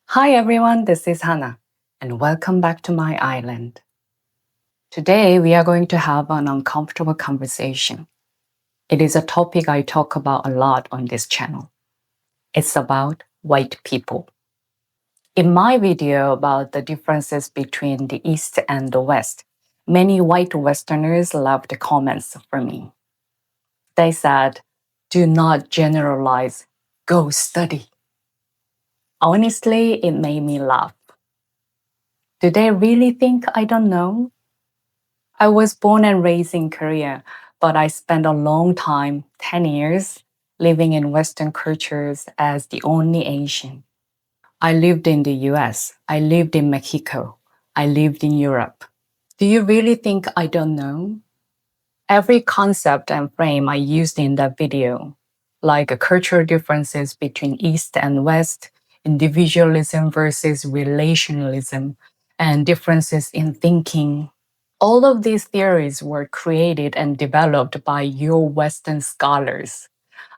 Hi everyone, this is Hana, and welcome back to my island. Today we are going to have an uncomfortable conversation. It is a topic I talk about a lot on this channel. It's about white people. In my video about the differences between the East and the West, many white Westerners left comments for me. They said, "Do not generalize, go study." Honestly, it made me laugh. Do they really think I don't know? I was born and raised in Korea, but I spent a long time, 10 years, living in Western cultures as the only Asian. I lived in the US, I lived in Mexico, I lived in Europe. Do you really think I don't know? Every concept and frame I used in that video, like cultural differences between East and West, individualism versus relationalism, and differences in thinking, all of these theories were created and developed by your Western scholars.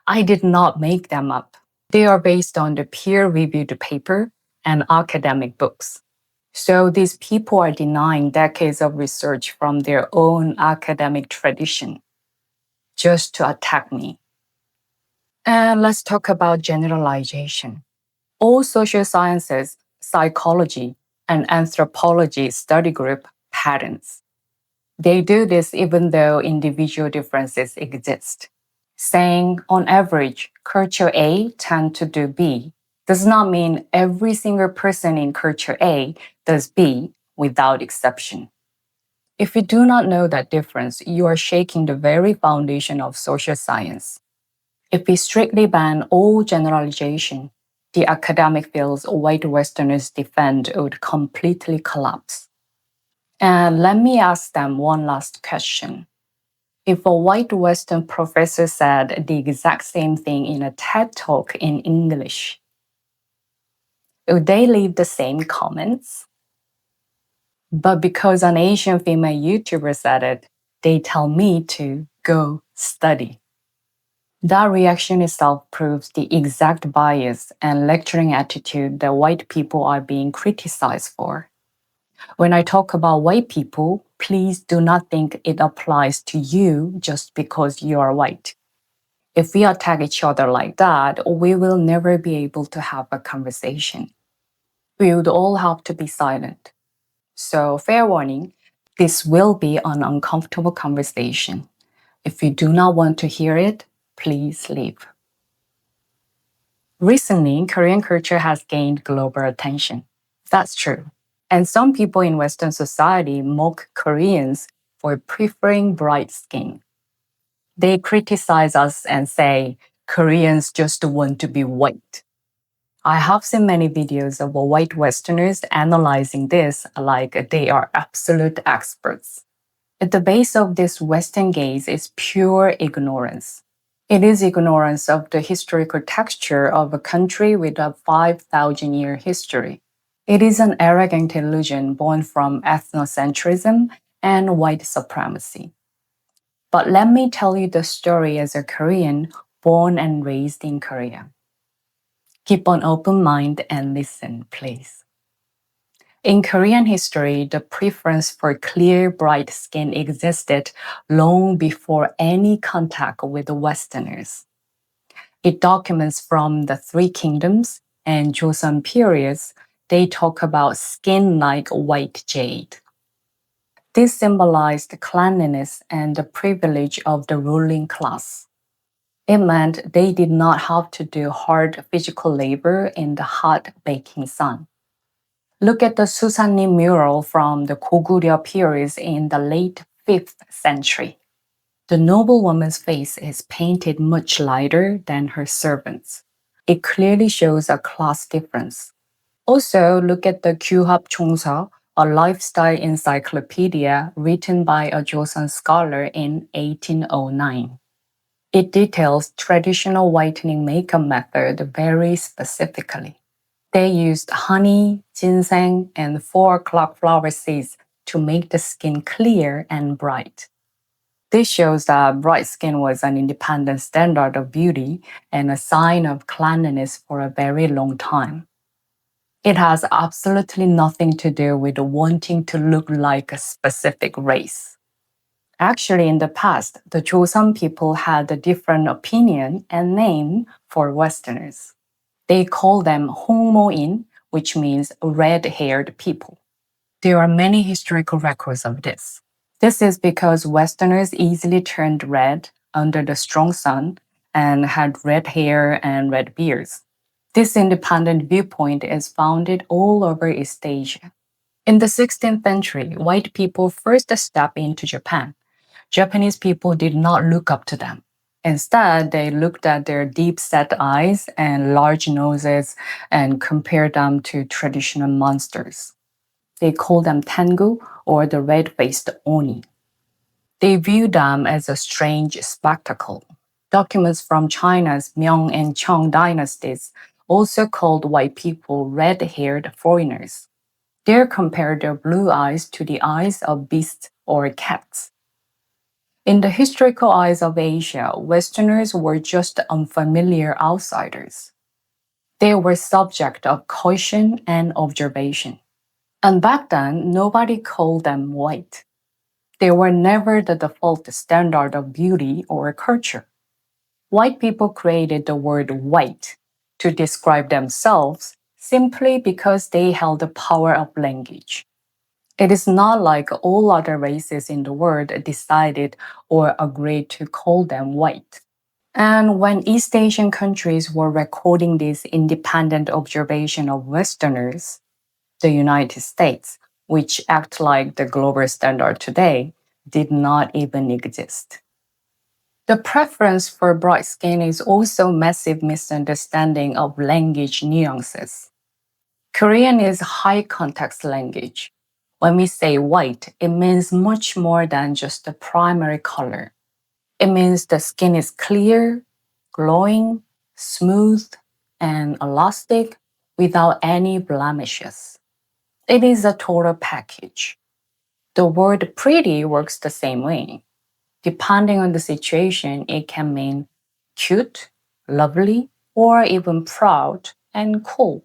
I did not make them up. They are based on the peer-reviewed paper and academic books. So these people are denying decades of research from their own academic tradition just to attack me. And let's talk about generalization. All social sciences, psychology, and anthropology study group patterns. They do this even though individual differences exist. Saying, on average, culture A tend to do B does not mean every single person in culture A does B without exception. If you do not know that difference, you are shaking the very foundation of social science. If we strictly ban all generalization, the academic fields white Westerners defend would completely collapse. And let me ask them one last question. If a white Western professor said the exact same thing in a TED talk in English, would they leave the same comments? But because an Asian female YouTuber said it, they tell me to go study. That reaction itself proves the exact bias and lecturing attitude that white people are being criticized for. When I talk about white people, please do not think it applies to you just because you are white. If we attack each other like that, we will never be able to have a conversation. We would all have to be silent. So, fair warning, this will be an uncomfortable conversation. If you do not want to hear it, please leave. Recently, Korean culture has gained global attention. That's true. And some people in Western society mock Koreans for preferring bright skin. They criticize us and say, Koreans just want to be white. I have seen many videos of white Westerners analyzing this like they are absolute experts. At the base of this Western gaze is pure ignorance. It is ignorance of the historical texture of a country with a 5,000-year history. It is an arrogant illusion born from ethnocentrism and white supremacy. But let me tell you the story as a Korean born and raised in Korea. Keep an open mind and listen, please. In Korean history, the preference for clear, bright skin existed long before any contact with Westerners. It documents from the Three Kingdoms and Joseon periods. They talk about skin like white jade. This symbolized cleanliness and the privilege of the ruling class. It meant they did not have to do hard physical labor in the hot baking sun. Look at the Susannim mural from the Goguryeo periods in the late 5th century. The noblewoman's face is painted much lighter than her servants. It clearly shows a class difference. Also, look at the Gyuhap Chongsa, a lifestyle encyclopedia written by a Joseon scholar in 1809. It details traditional whitening makeup method very specifically. They used honey, ginseng, and 4 o'clock flower seeds to make the skin clear and bright. This shows that bright skin was an independent standard of beauty and a sign of cleanliness for a very long time. It has absolutely nothing to do with wanting to look like a specific race. Actually, in the past, the Joseon people had a different opinion and name for Westerners. They call them Hongmoin, which means red-haired people. There are many historical records of this. This is because Westerners easily turned red under the strong sun and had red hair and red beards. This independent viewpoint is founded all over East Asia. In the 16th century, white people first stepped into Japan. Japanese people did not look up to them. Instead, they looked at their deep set eyes and large noses and compared them to traditional monsters. They called them Tengu or the red faced Oni. They viewed them as a strange spectacle. Documents from China's Ming and Qing dynasties also called white people red haired foreigners. They compared their blue eyes to the eyes of beasts or cats. In the historical eyes of Asia, Westerners were just unfamiliar outsiders. They were subject of caution and observation. And back then, nobody called them white. They were never the default standard of beauty or culture. White people created the word white to describe themselves simply because they held the power of language. It is not like all other races in the world decided or agreed to call them white. And when East Asian countries were recording this independent observation of Westerners, the United States, which act like the global standard today, did not even exist. The preference for bright skin is also massive misunderstanding of language nuances. Korean is high context language. When we say white, it means much more than just the primary color. It means the skin is clear, glowing, smooth, and elastic without any blemishes. It is a total package. The word pretty works the same way. Depending on the situation, it can mean cute, lovely, or even proud and cool.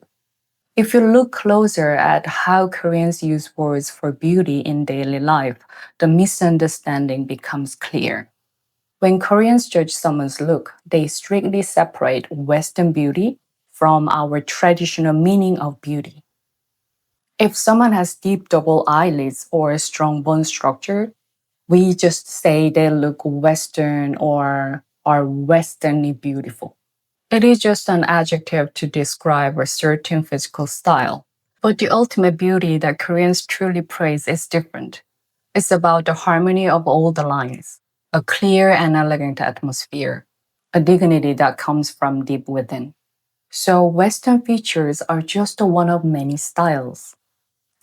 If you look closer at how Koreans use words for beauty in daily life, the misunderstanding becomes clear. When Koreans judge someone's look, they strictly separate Western beauty from our traditional meaning of beauty. If someone has deep double eyelids or a strong bone structure, we just say they look Western or are Westernly beautiful. It is just an adjective to describe a certain physical style. But the ultimate beauty that Koreans truly praise is different. It's about the harmony of all the lines, a clear and elegant atmosphere, a dignity that comes from deep within. So Western features are just one of many styles.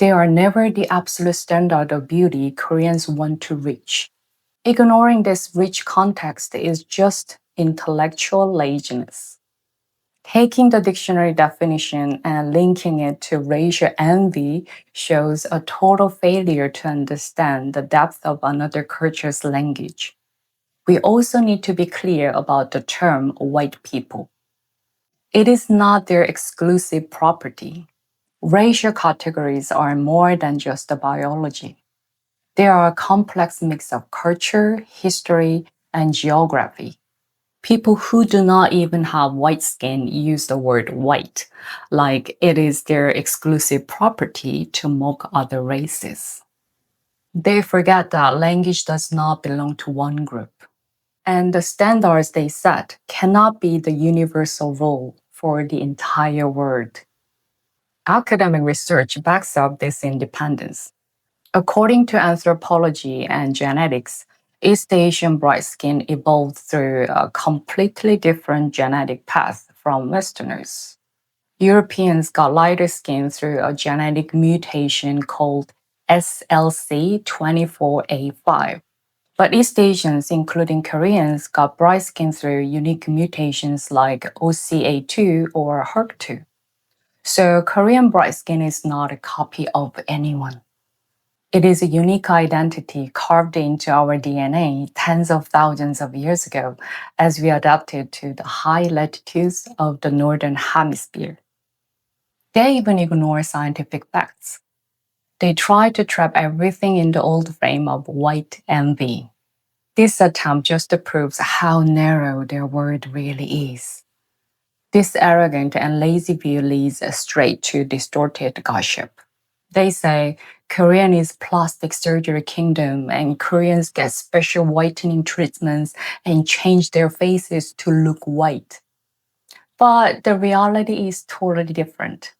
They are never the absolute standard of beauty Koreans want to reach. Ignoring this rich context is just intellectual laziness. Taking the dictionary definition and linking it to racial envy shows a total failure to understand the depth of another culture's language. We also need to be clear about the term white people. It is not their exclusive property. Racial categories are more than just a biology. They are a complex mix of culture, history, and geography. People who do not even have white skin use the word white, like it is their exclusive property to mock other races. They forget that language does not belong to one group, and the standards they set cannot be the universal rule for the entire world. Academic research backs up this independence. According to anthropology and genetics, East Asian bright skin evolved through a completely different genetic path from Westerners. Europeans got lighter skin through a genetic mutation called SLC24A5. But East Asians, including Koreans, got bright skin through unique mutations like OCA2 or HERC2. So Korean bright skin is not a copy of anyone. It is a unique identity carved into our DNA tens of thousands of years ago as we adapted to the high latitudes of the northern hemisphere. They even ignore scientific facts. They try to trap everything in the old frame of white envy. This attempt just proves how narrow their world really is. This arrogant and lazy view leads straight to distorted gossip. They say Korean is plastic surgery kingdom and Koreans get special whitening treatments and change their faces to look white. But the reality is totally different.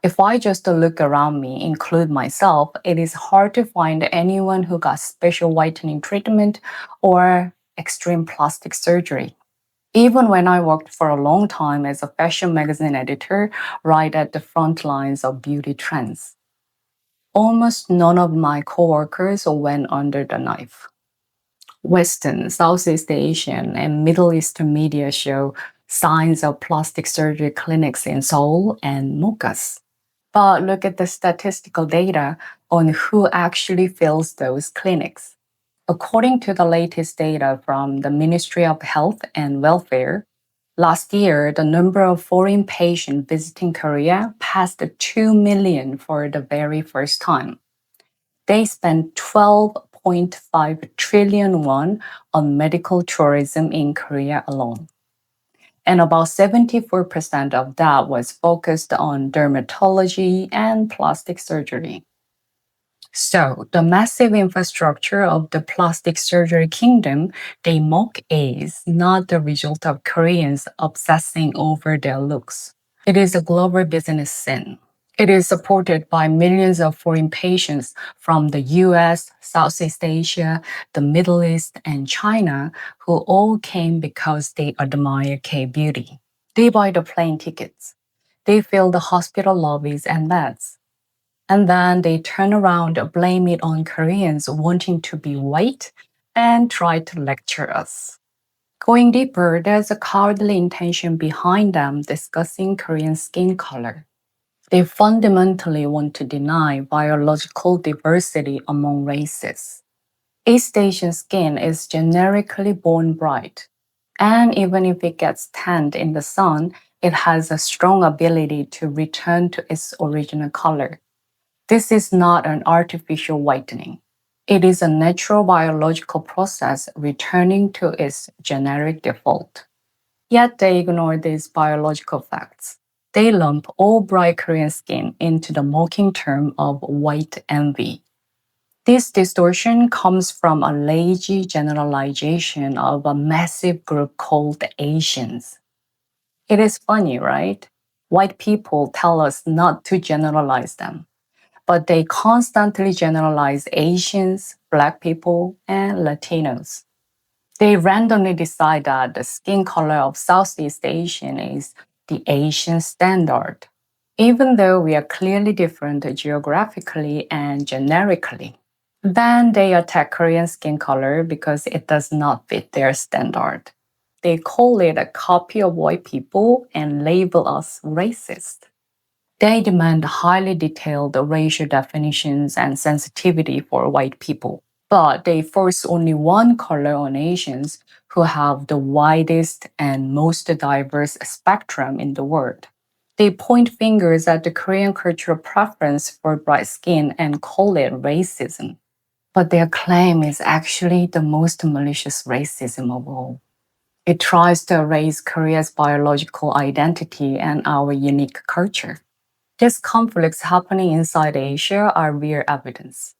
If I just look around me, include myself, it is hard to find anyone who got special whitening treatment or extreme plastic surgery. Even when I worked for a long time as a fashion magazine editor, right at the front lines of beauty trends, almost none of my coworkers went under the knife. Western, Southeast Asian, and Middle Eastern media show signs of plastic surgery clinics in Seoul and Mukas. But look at the statistical data on who actually fills those clinics. According to the latest data from the Ministry of Health and Welfare, last year the number of foreign patients visiting Korea passed 2 million for the very first time. They spent 12.5 trillion won on medical tourism in Korea alone. And about 74% of that was focused on dermatology and plastic surgery. So, the massive infrastructure of the plastic surgery kingdom they mock is not the result of Koreans obsessing over their looks. It is a global business sin. It is supported by millions of foreign patients from the US, Southeast Asia, the Middle East, and China who all came because they admire K beauty. They buy the plane tickets. They fill the hospital lobbies and beds. And then they turn around and blame it on Koreans wanting to be white and try to lecture us. Going deeper, there's a cowardly intention behind them discussing Korean skin color. They fundamentally want to deny biological diversity among races. East Asian skin is generically born bright, and even if it gets tanned in the sun, it has a strong ability to return to its original color. This is not an artificial whitening. It is a natural biological process returning to its generic default. Yet they ignore these biological facts. They lump all bright Korean skin into the mocking term of white envy. This distortion comes from a lazy generalization of a massive group called Asians. It is funny, right? White people tell us not to generalize them, but they constantly generalize Asians, Black people, and Latinos. They randomly decide that the skin color of Southeast Asian is the Asian standard, even though we are clearly different geographically and generically. Then they attack Korean skin color because it does not fit their standard. They call it a copy of white people and label us racist. They demand highly detailed racial definitions and sensitivity for white people, but they force only one color on Asians who have the widest and most diverse spectrum in the world. They point fingers at the Korean cultural preference for bright skin and call it racism. But their claim is actually the most malicious racism of all. It tries to erase Korea's biological identity and our unique culture. These conflicts happening inside Asia are real evidence.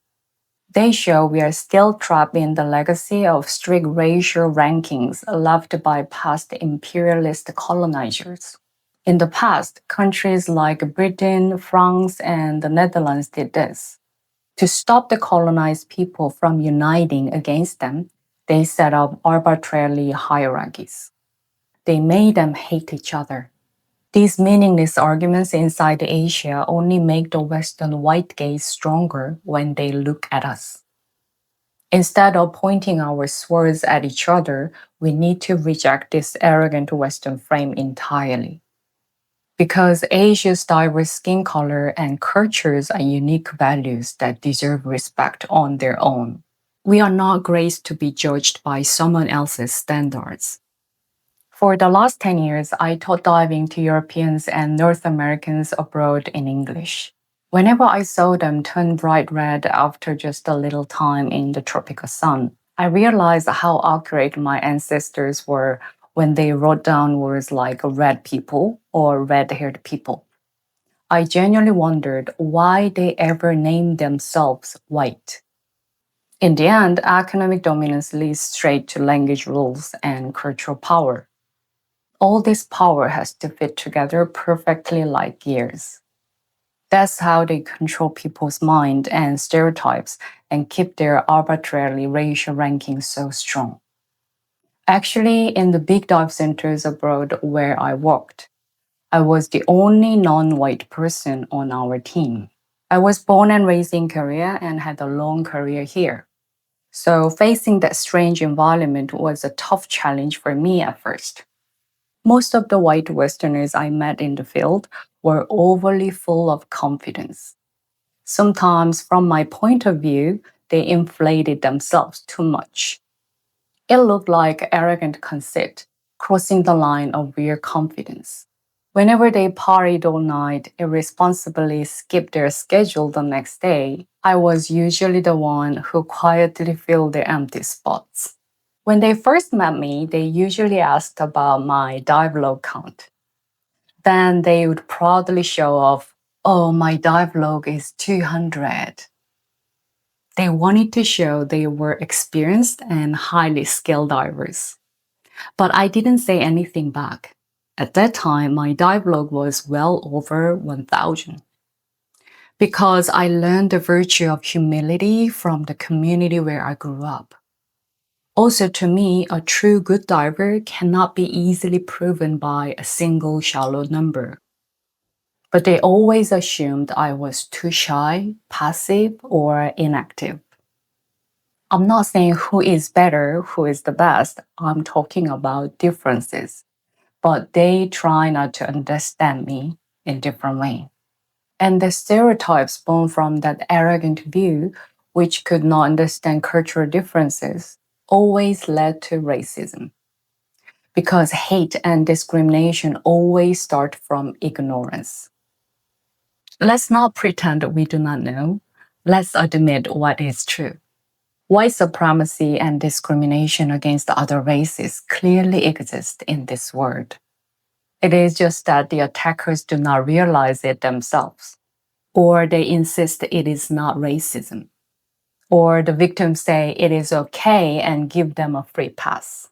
They show we are still trapped in the legacy of strict racial rankings left by past imperialist colonizers. In the past, countries like Britain, France, and the Netherlands did this. To stop the colonized people from uniting against them, they set up arbitrary hierarchies. They made them hate each other. These meaningless arguments inside Asia only make the Western white gaze stronger when they look at us. Instead of pointing our swords at each other, we need to reject this arrogant Western frame entirely. Because Asia's diverse skin color and cultures are unique values that deserve respect on their own. We are not graced to be judged by someone else's standards. For the last 10 years, I taught diving to Europeans and North Americans abroad in English. Whenever I saw them turn bright red after just a little time in the tropical sun, I realized how accurate my ancestors were when they wrote down words like red people or red haired people. I genuinely wondered why they ever named themselves white. In the end, economic dominance leads straight to language rules and cultural power. All this power has to fit together perfectly like gears. That's how they control people's mind and stereotypes and keep their arbitrarily racial rankings so strong. Actually, in the big dive centers abroad where I worked, I was the only non white person on our team. I was born and raised in Korea and had a long career here. So, facing that strange environment was a tough challenge for me at first. Most of the white Westerners I met in the field were overly full of confidence. Sometimes, from my point of view, they inflated themselves too much. It looked like arrogant conceit, crossing the line of real confidence. Whenever they partied all night, irresponsibly skipped their schedule the next day, I was usually the one who quietly filled their empty spots. When they first met me, they usually asked about my dive log count. Then they would proudly show off, oh, my dive log is 200. They wanted to show they were experienced and highly skilled divers. But I didn't say anything back. At that time, my dive log was well over 1,000. Because I learned the virtue of humility from the community where I grew up. Also, to me, a true good diver cannot be easily proven by a single shallow number. But they always assumed I was too shy, passive, or inactive. I'm not saying who is better, who is the best. I'm talking about differences. But they try not to understand me in different way. And the stereotypes born from that arrogant view, which could not understand cultural differences, always led to racism. Because hate and discrimination always start from ignorance. Let's not pretend we do not know. Let's admit what is true. White supremacy and discrimination against other races clearly exist in this world. It is just that the attackers do not realize it themselves, or they insist it is not racism, or the victims say it is okay and give them a free pass.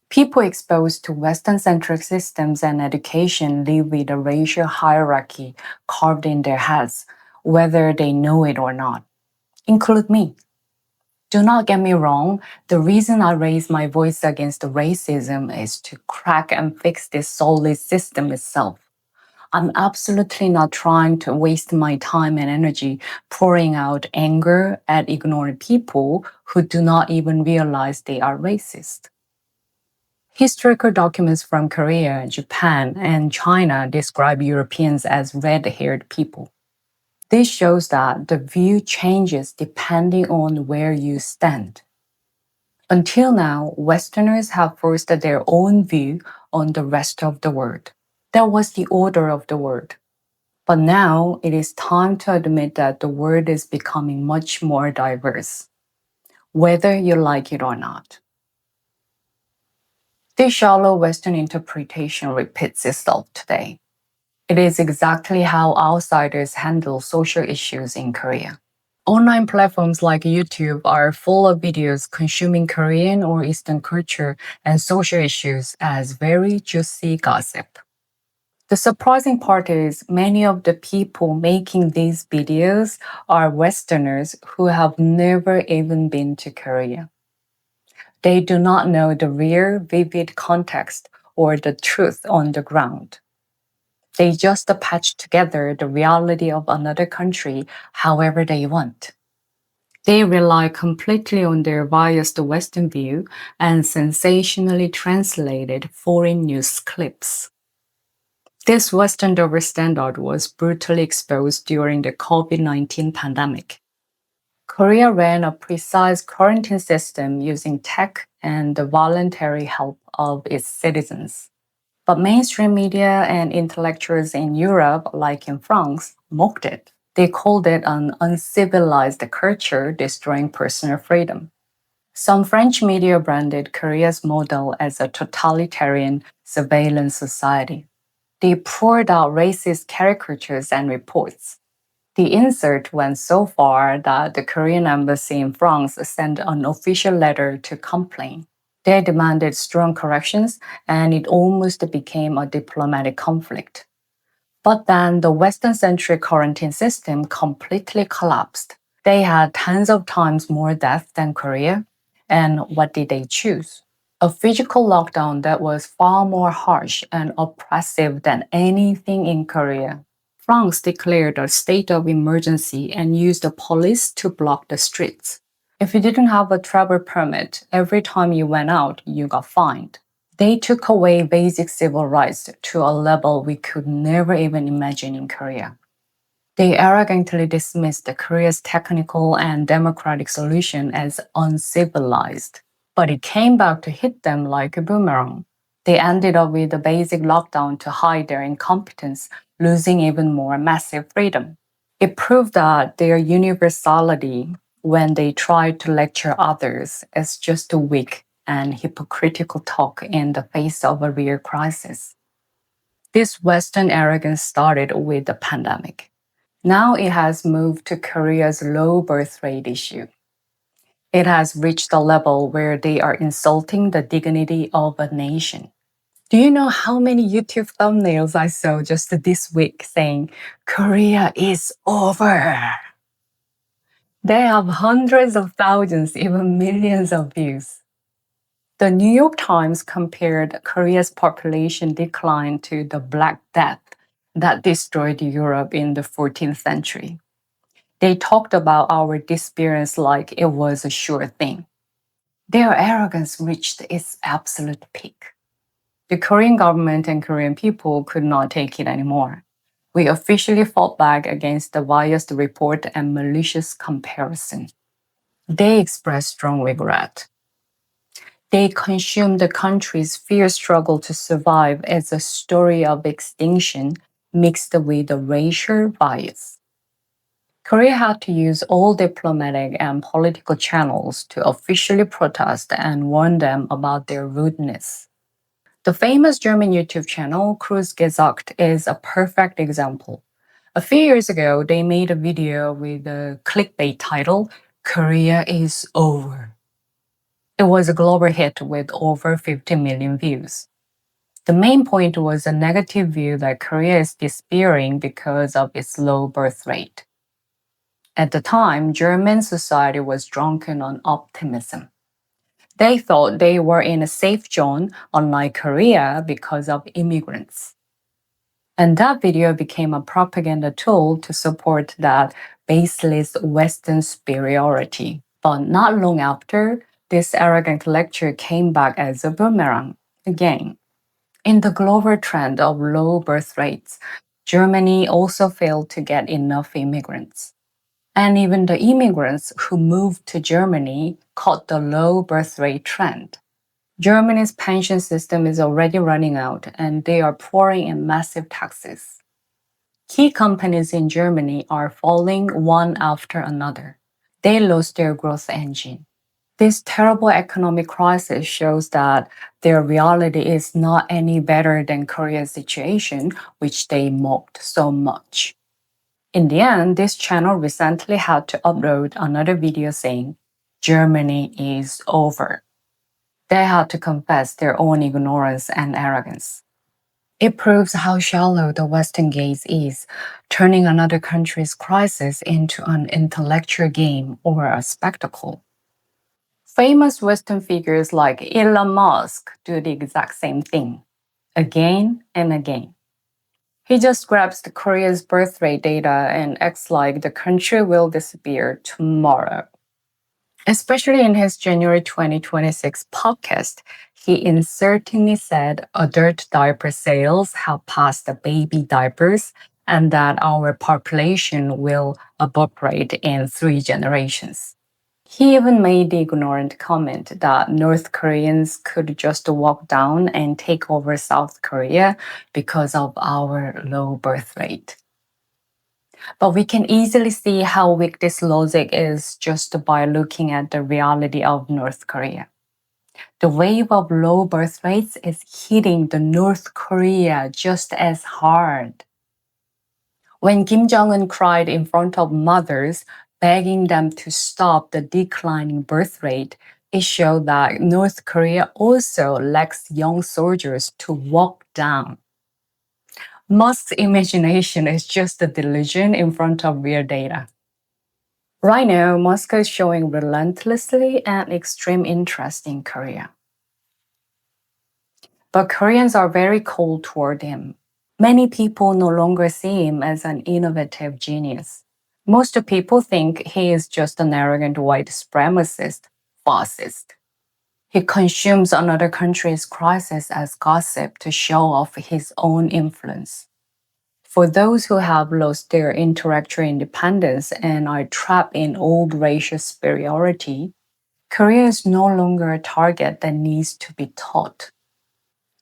People exposed to Western-centric systems and education live with a racial hierarchy carved in their heads, whether they know it or not. Include me. Do not get me wrong, the reason I raise my voice against racism is to crack and fix this soulless system itself. I'm absolutely not trying to waste my time and energy pouring out anger at ignorant people who do not even realize they are racist. Historical documents from Korea, Japan, and China describe Europeans as red-haired people. This shows that the view changes depending on where you stand. Until now, Westerners have forced their own view on the rest of the world. That was the order of the world. But now it is time to admit that the world is becoming much more diverse, whether you like it or not. This shallow Western interpretation repeats itself today. It is exactly how outsiders handle social issues in Korea. Online platforms like YouTube are full of videos consuming Korean or Eastern culture and social issues as very juicy gossip. The surprising part is many of the people making these videos are Westerners who have never even been to Korea. They do not know the real, vivid context or the truth on the ground. They just patch together the reality of another country however they want. They rely completely on their biased Western view and sensationally translated foreign news clips. This Western double standard was brutally exposed during the COVID-19 pandemic. Korea ran a precise quarantine system using tech and the voluntary help of its citizens. But mainstream media and intellectuals in Europe, like in France, mocked it. They called it an uncivilized culture destroying personal freedom. Some French media branded Korea's model as a totalitarian surveillance society. They poured out racist caricatures and reports. The insult went so far that the Korean embassy in France sent an official letter to complain. They demanded strong corrections, and it almost became a diplomatic conflict. But then the Western centric quarantine system completely collapsed. They had tens of times more deaths than Korea. And what did they choose? A physical lockdown that was far more harsh and oppressive than anything in Korea. France declared a state of emergency and used the police to block the streets. If you didn't have a travel permit, every time you went out, you got fined. They took away basic civil rights to a level we could never even imagine in Korea. They arrogantly dismissed Korea's technical and democratic solution as uncivilized. But it came back to hit them like a boomerang. They ended up with a basic lockdown to hide their incompetence, losing even more massive freedom. It proved that their universality, when they tried to lecture others, is just a weak and hypocritical talk in the face of a real crisis. This Western arrogance started with the pandemic. Now it has moved to Korea's low birth rate issue. It has reached a level where they are insulting the dignity of a nation. Do you know how many YouTube thumbnails I saw just this week saying, Korea is over? They have hundreds of thousands, even millions of views. The New York Times compared Korea's population decline to the Black Death that destroyed Europe in the 14th century. They talked about our disappearance like it was a sure thing. Their arrogance reached its absolute peak. The Korean government and Korean people could not take it anymore. We officially fought back against the biased report and malicious comparison. They expressed strong regret. They consumed the country's fierce struggle to survive as a story of extinction mixed with a racial bias. Korea had to use all diplomatic and political channels to officially protest and warn them about their rudeness. The famous German YouTube channel Cruise Gesagt is a perfect example. A few years ago, they made a video with the clickbait title, Korea is over. It was a global hit with over 50 million views. The main point was a negative view that Korea is disappearing because of its low birth rate. At the time, German society was drunken on optimism. They thought they were in a safe zone, unlike Korea, because of immigrants. And that video became a propaganda tool to support that baseless Western superiority. But not long after, this arrogant lecture came back as a boomerang again. In the global trend of low birth rates, Germany also failed to get enough immigrants. And even the immigrants who moved to Germany caught the low birth rate trend. Germany's pension system is already running out, and they are pouring in massive taxes. Key companies in Germany are falling one after another. They lost their growth engine. This terrible economic crisis shows that their reality is not any better than Korea's situation, which they mocked so much. In the end, this channel recently had to upload another video saying, Germany is over. They had to confess their own ignorance and arrogance. It proves how shallow the Western gaze is, turning another country's crisis into an intellectual game or a spectacle. Famous Western figures like Elon Musk do the exact same thing, again and again. He just grabs the Korea's birth rate data and acts like the country will disappear tomorrow. Especially in his January 2026 podcast, he insertingly said adult diaper sales have passed the baby diapers and that our population will evaporate in 3 generations. He even made the ignorant comment that North Koreans could just walk down and take over South Korea because of our low birth rate. But we can easily see how weak this logic is just by looking at the reality of North Korea. The wave of low birth rates is hitting the North Korea just as hard. When Kim Jong-un cried in front of mothers, begging them to stop the declining birth rate, it showed that North Korea also lacks young soldiers to walk down. Musk's imagination is just a delusion in front of real data. Right now, Musk is showing relentlessly and extreme interest in Korea. But Koreans are very cold toward him. Many people no longer see him as an innovative genius. Most people think he is just an arrogant white supremacist, fascist. He consumes another country's crisis as gossip to show off his own influence. For those who have lost their intellectual independence and are trapped in old racial superiority, Korea is no longer a target that needs to be taught.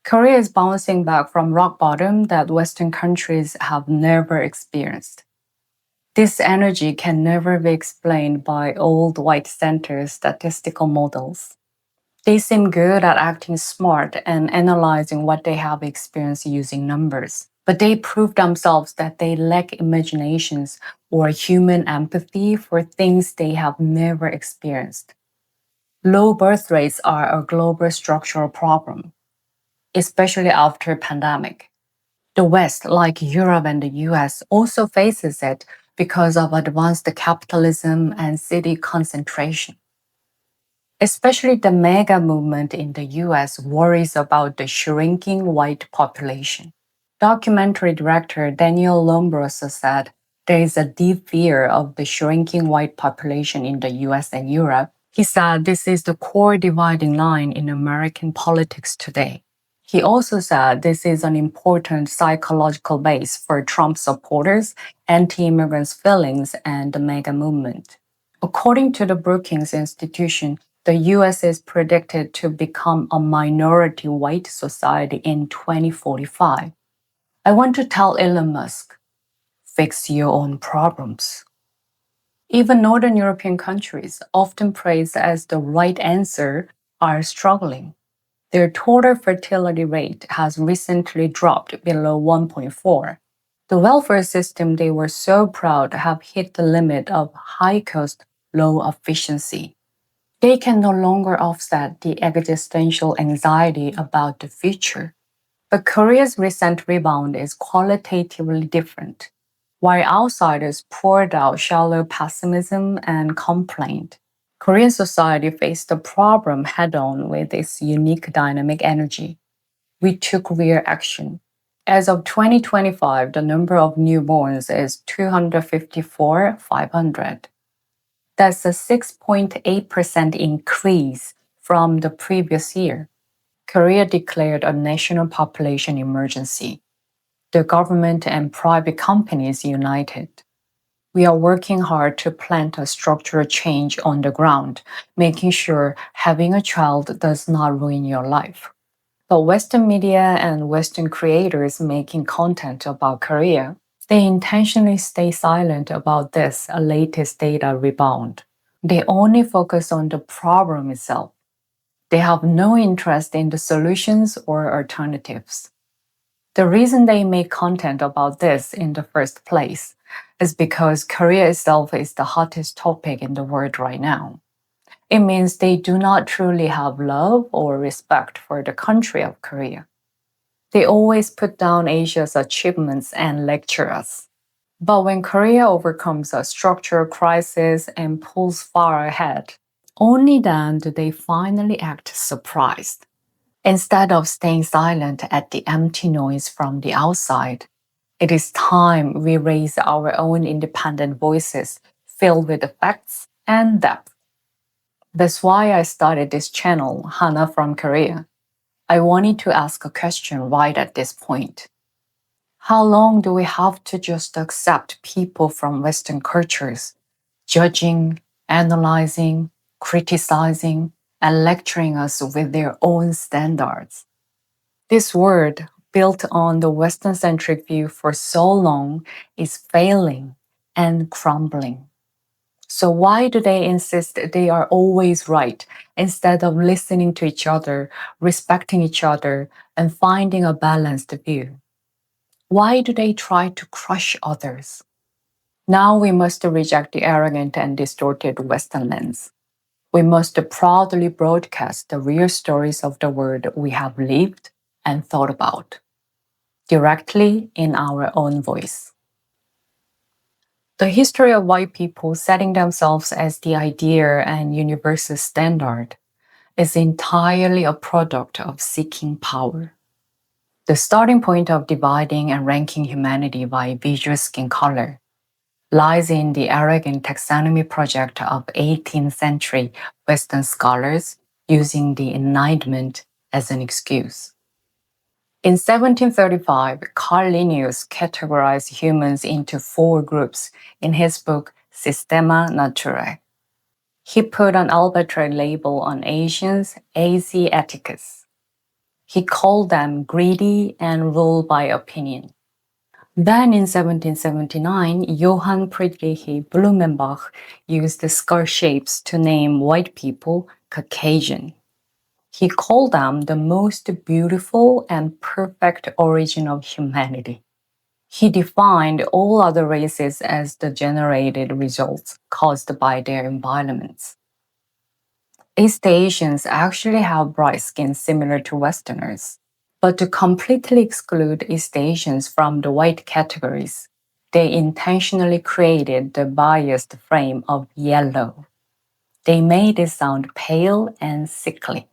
Korea is bouncing back from rock bottom that Western countries have never experienced. This energy can never be explained by old white center statistical models. They seem good at acting smart and analyzing what they have experienced using numbers, but they prove themselves that they lack imaginations or human empathy for things they have never experienced. Low birth rates are a global structural problem, especially after pandemic. The West, like Europe and the US, also faces it because of advanced capitalism and city concentration. Especially the MAGA movement in the US worries about the shrinking white population. Documentary director Daniel Lombroso said there is a deep fear of the shrinking white population in the US and Europe. He said this is the core dividing line in American politics today. He also said this is an important psychological base for Trump supporters, anti-immigrants' feelings, and the MAGA movement. According to the Brookings Institution, the US is predicted to become a minority white society in 2045. I want to tell Elon Musk, fix your own problems. Even Northern European countries, often praised as the right answer, are struggling. Their total fertility rate has recently dropped below 1.4. The welfare system they were so proud have hit the limit of high cost, low efficiency. They can no longer offset the existential anxiety about the future. But Korea's recent rebound is qualitatively different. While outsiders poured out shallow pessimism and complaint, Korean society faced the problem head on with its unique dynamic energy. We took real action. As of 2025, the number of newborns is 254,500. That's a 6.8% increase from the previous year. Korea declared a national population emergency. The government and private companies united. We are working hard to plant a structural change on the ground, making sure having a child does not ruin your life. But Western media and Western creators making content about Korea, they intentionally stay silent about this latest data rebound. They only focus on the problem itself. They have no interest in the solutions or alternatives. The reason they make content about this in the first place is because Korea itself is the hottest topic in the world right now. It means they do not truly have love or respect for the country of Korea. They always put down Asia's achievements and lecture us. But when Korea overcomes a structural crisis and pulls far ahead, only then do they finally act surprised. Instead of staying silent at the empty noise from the outside, it is time we raise our own independent voices filled with facts and depth. That's why I started this channel, Hana from Korea. I wanted to ask a question right at this point. How long do we have to just accept people from Western cultures, judging, analyzing, criticizing, and lecturing us with their own standards. This world, built on the Western centric view for so long, is failing and crumbling. So, why do they insist they are always right instead of listening to each other, respecting each other, and finding a balanced view? Why do they try to crush others? Now we must reject the arrogant and distorted Western lens. We must proudly broadcast the real stories of the world we have lived and thought about, directly in our own voice. The history of white people setting themselves as the ideal and universal standard is entirely a product of seeking power. The starting point of dividing and ranking humanity by visual skin color lies in the arrogant taxonomy project of 18th century Western scholars using the Enlightenment as an excuse. In 1735, Carl Linnaeus categorized humans into 4 groups in his book Systema Naturae. He put an arbitrary label on Asians, Asiaticus. He called them greedy and ruled by opinion. Then in 1779, Johann Friedrich Blumenbach used the skull shapes to name white people Caucasian. He called them the most beautiful and perfect origin of humanity. He defined all other races as the generated results caused by their environments. East Asians actually have bright skin similar to Westerners. But to completely exclude East Asians from the white categories, they intentionally created the biased frame of yellow. They made it sound pale and sickly.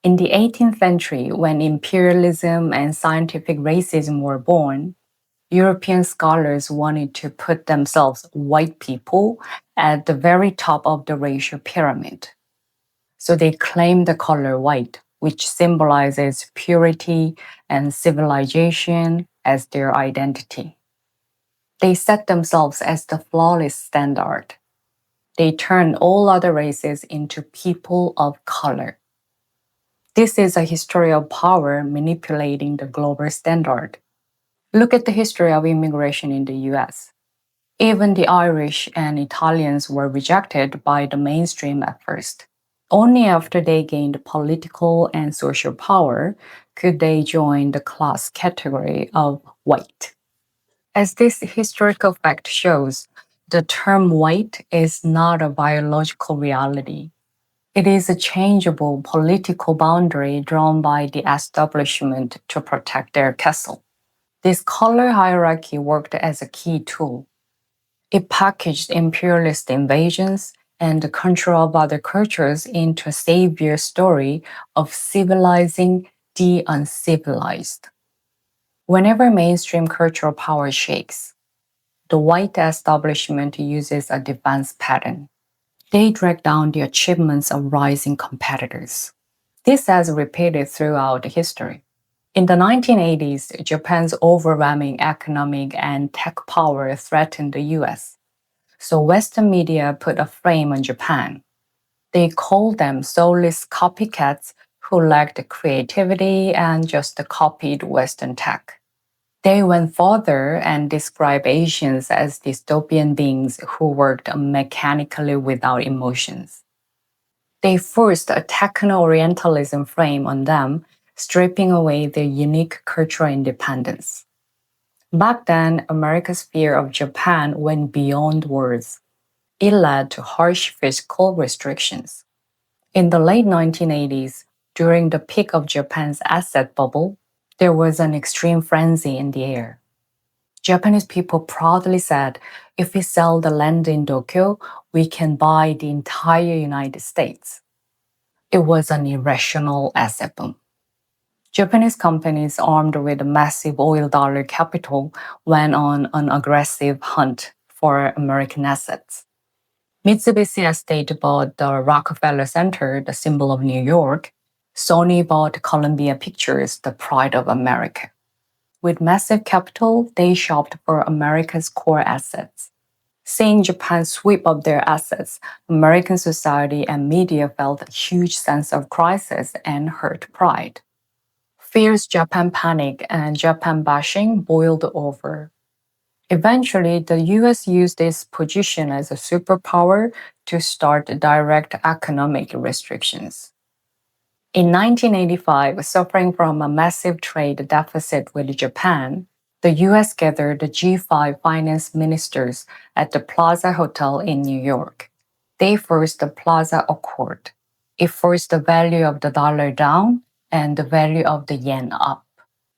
In the 18th century, when imperialism and scientific racism were born, European scholars wanted to put themselves, white people, at the very top of the racial pyramid. So they claimed the color white, which symbolizes purity and civilization, as their identity. They set themselves as the flawless standard. They turned all other races into people of color. This is a history of power manipulating the global standard. Look at the history of immigration in the US. Even the Irish and Italians were rejected by the mainstream at first. Only after they gained political and social power could they join the class category of white. As this historical fact shows, the term white is not a biological reality. It is a changeable political boundary drawn by the establishment to protect their castle. This color hierarchy worked as a key tool. It packaged imperialist invasions and the control of other cultures into a savior story of civilizing the uncivilized. Whenever mainstream cultural power shakes, the white establishment uses a defense pattern. They drag down the achievements of rising competitors. This has repeated throughout history. In the 1980s, Japan's overwhelming economic and tech power threatened the US. So Western media put a frame on Japan. They called them soulless copycats who lacked creativity and just copied Western tech. They went further and described Asians as dystopian beings who worked mechanically without emotions. They forced a techno-Orientalism frame on them, stripping away their unique cultural independence. Back then, America's fear of Japan went beyond words. It led to harsh fiscal restrictions. In the late 1980s, during the peak of Japan's asset bubble, there was an extreme frenzy in the air. Japanese people proudly said, if we sell the land in Tokyo, we can buy the entire United States. It was an irrational asset boom. Japanese companies armed with massive oil dollar capital went on an aggressive hunt for American assets. Mitsubishi Estate bought the Rockefeller Center, the symbol of New York. Sony bought Columbia Pictures, the pride of America. With massive capital, they shopped for America's core assets. Seeing Japan sweep up their assets, American society and media felt a huge sense of crisis and hurt pride. Fierce Japan panic and Japan bashing boiled over. Eventually, the US used its position as a superpower to start direct economic restrictions. In 1985, suffering from a massive trade deficit with Japan, the US gathered the G5 finance ministers at the Plaza Hotel in New York. They forced the Plaza Accord. It forced the value of the dollar down and the value of the yen up.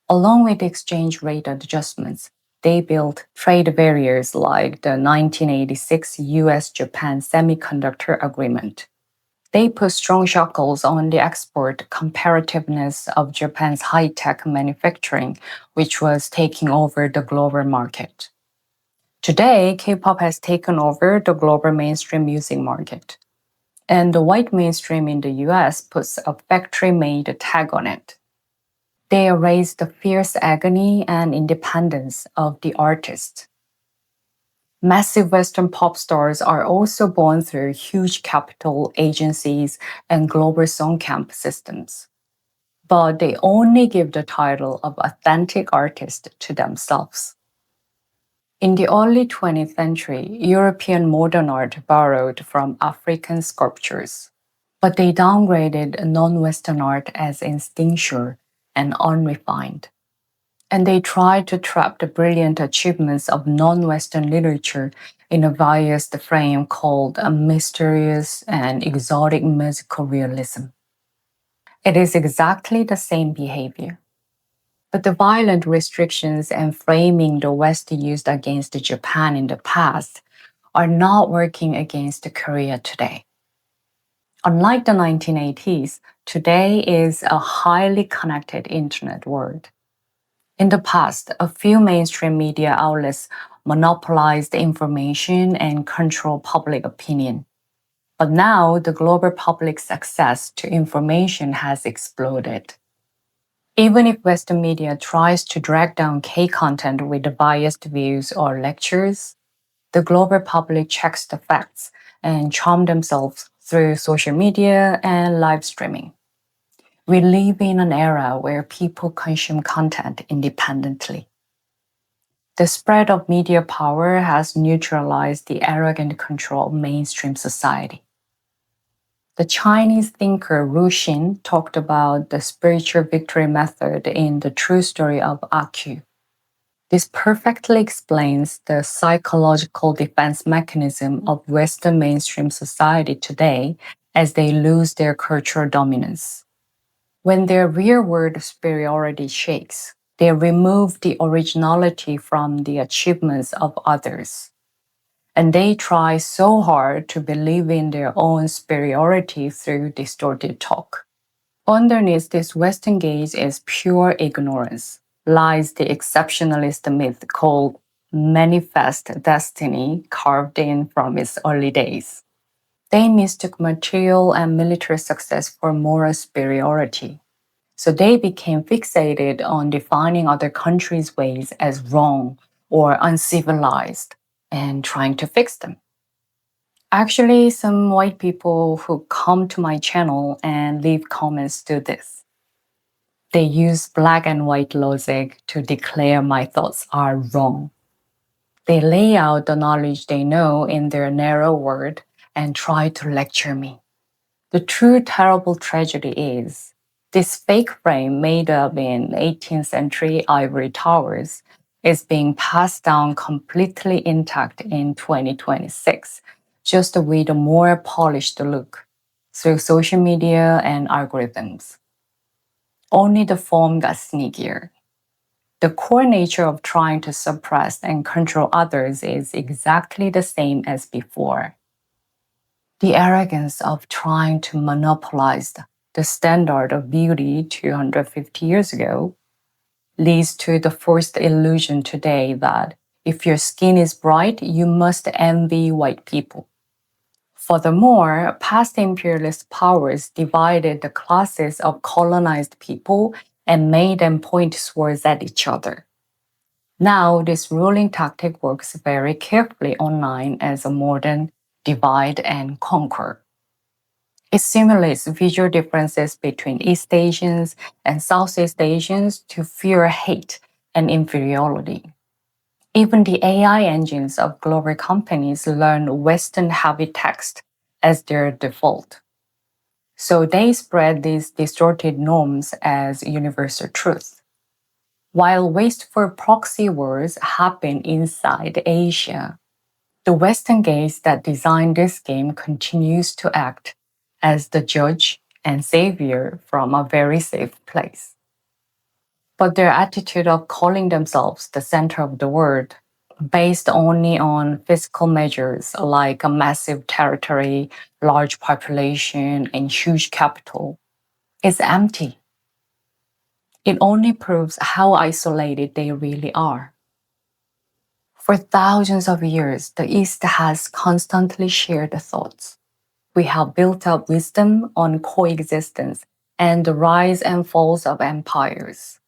Along with exchange rate adjustments, they built trade barriers like the 1986 US Japan Semiconductor Agreement. They put strong shackles on the export comparativeness of Japan's high tech manufacturing, which was taking over the global market. Today, K pop has taken over the global mainstream music market. And the white mainstream in the US puts a factory made tag on it. They erase the fierce agony and independence of the artist. Massive Western pop stars are also born through huge capital agencies and global song camp systems. But they only give the title of authentic artist to themselves. In the early 20th century, European modern art borrowed from African sculptures, but they downgraded non-Western art as instinctual and unrefined. And they tried to trap the brilliant achievements of non-Western literature in a biased frame called a mysterious and exotic musical realism. It is exactly the same behavior. But the violent restrictions and framing the West used against Japan in the past are not working against Korea today. Unlike the 1980s, today is a highly connected internet world. In the past, a few mainstream media outlets monopolized information and controlled public opinion. But now, the global public's access to information has exploded. Even if Western media tries to drag down K content with biased views or lectures, the global public checks the facts and charm themselves through social media and live streaming. We live in an era where people consume content independently. The spread of media power has neutralized the arrogant control of mainstream society. The Chinese thinker Ru Xin talked about the spiritual victory method in The True Story of A.Q. This perfectly explains the psychological defense mechanism of Western mainstream society today as they lose their cultural dominance. When their real-world superiority shakes, they remove the originality from the achievements of others. And they try so hard to believe in their own superiority through distorted talk. Underneath this Western gaze is pure ignorance, lies the exceptionalist myth called manifest destiny carved in from its early days. They mistook material and military success for moral superiority. So they became fixated on defining other countries' ways as wrong or uncivilized and trying to fix them. Actually, some white people who come to my channel and leave comments do this. They use black and white logic to declare my thoughts are wrong. They lay out the knowledge they know in their narrow word and try to lecture me. The true terrible tragedy is this fake frame made up in 18th century ivory towers is being passed down completely intact in 2026, just with a more polished look through social media and algorithms. Only the form got sneakier. The core nature of trying to suppress and control others is exactly the same as before. The arrogance of trying to monopolize the standard of beauty 250 years ago leads to the forced illusion today that if your skin is bright, you must envy white people. Furthermore, past imperialist powers divided the classes of colonized people and made them point swords at each other. Now, this ruling tactic works very carefully online as a modern divide and conquer. It simulates visual differences between East Asians and Southeast Asians to fuel hate and inferiority. Even the AI engines of global companies learn Western heavy text as their default. So they spread these distorted norms as universal truth. While wasteful proxy wars happen inside Asia, the Western gaze that designed this game continues to act as the judge and savior from a very safe place. But their attitude of calling themselves the center of the world, based only on physical measures like a massive territory, large population, and huge capital, is empty. It only proves how isolated they really are. For thousands of years, the East has constantly shared thoughts. We have built up wisdom on coexistence and the rise and falls of empires.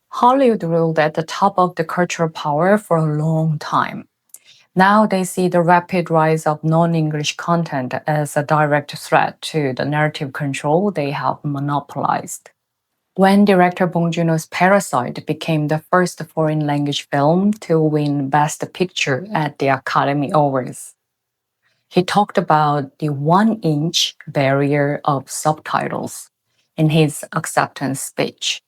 Hollywood ruled at the top of the cultural power for a long time. Now they see the rapid rise of non-English content as a direct threat to the narrative control they have monopolized. When director Bong Joon-ho's Parasite became the first foreign language film to win Best Picture at the Academy Awards, he talked about the 1-inch barrier of subtitles in his acceptance speech.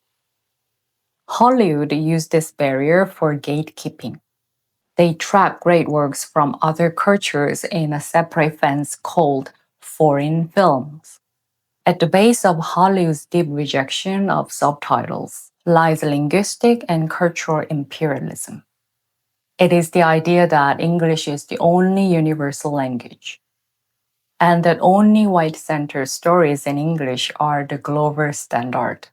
Hollywood used this barrier for gatekeeping. They trap great works from other cultures in a separate fence called foreign films. At the base of Hollywood's deep rejection of subtitles lies linguistic and cultural imperialism. It is the idea that English is the only universal language, and that only white-centered stories in English are the global standard.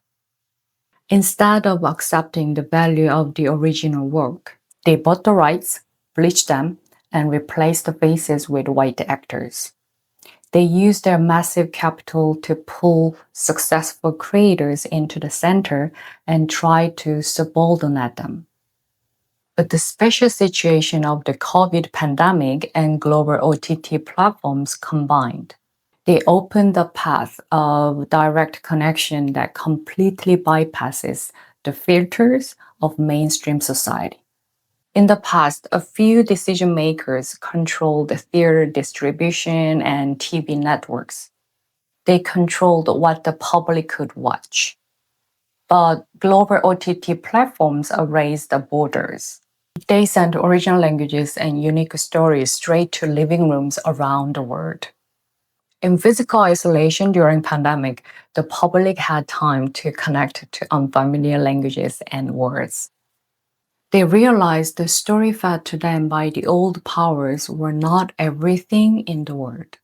Instead of accepting the value of the original work, they bought the rights, bleached them, and replaced the faces with white actors. They used their massive capital to pull successful creators into the center and try to subordinate them. But the special situation of the COVID pandemic and global OTT platforms combined, they opened the path of direct connection that completely bypasses the filters of mainstream society. In the past, a few decision makers controlled the theater distribution and TV networks. They controlled what the public could watch. But global OTT platforms erased the borders. They sent original languages and unique stories straight to living rooms around the world. In physical isolation during pandemic, the public had time to connect to unfamiliar languages and words. They realized the story fed to them by the old powers were not everything in the world.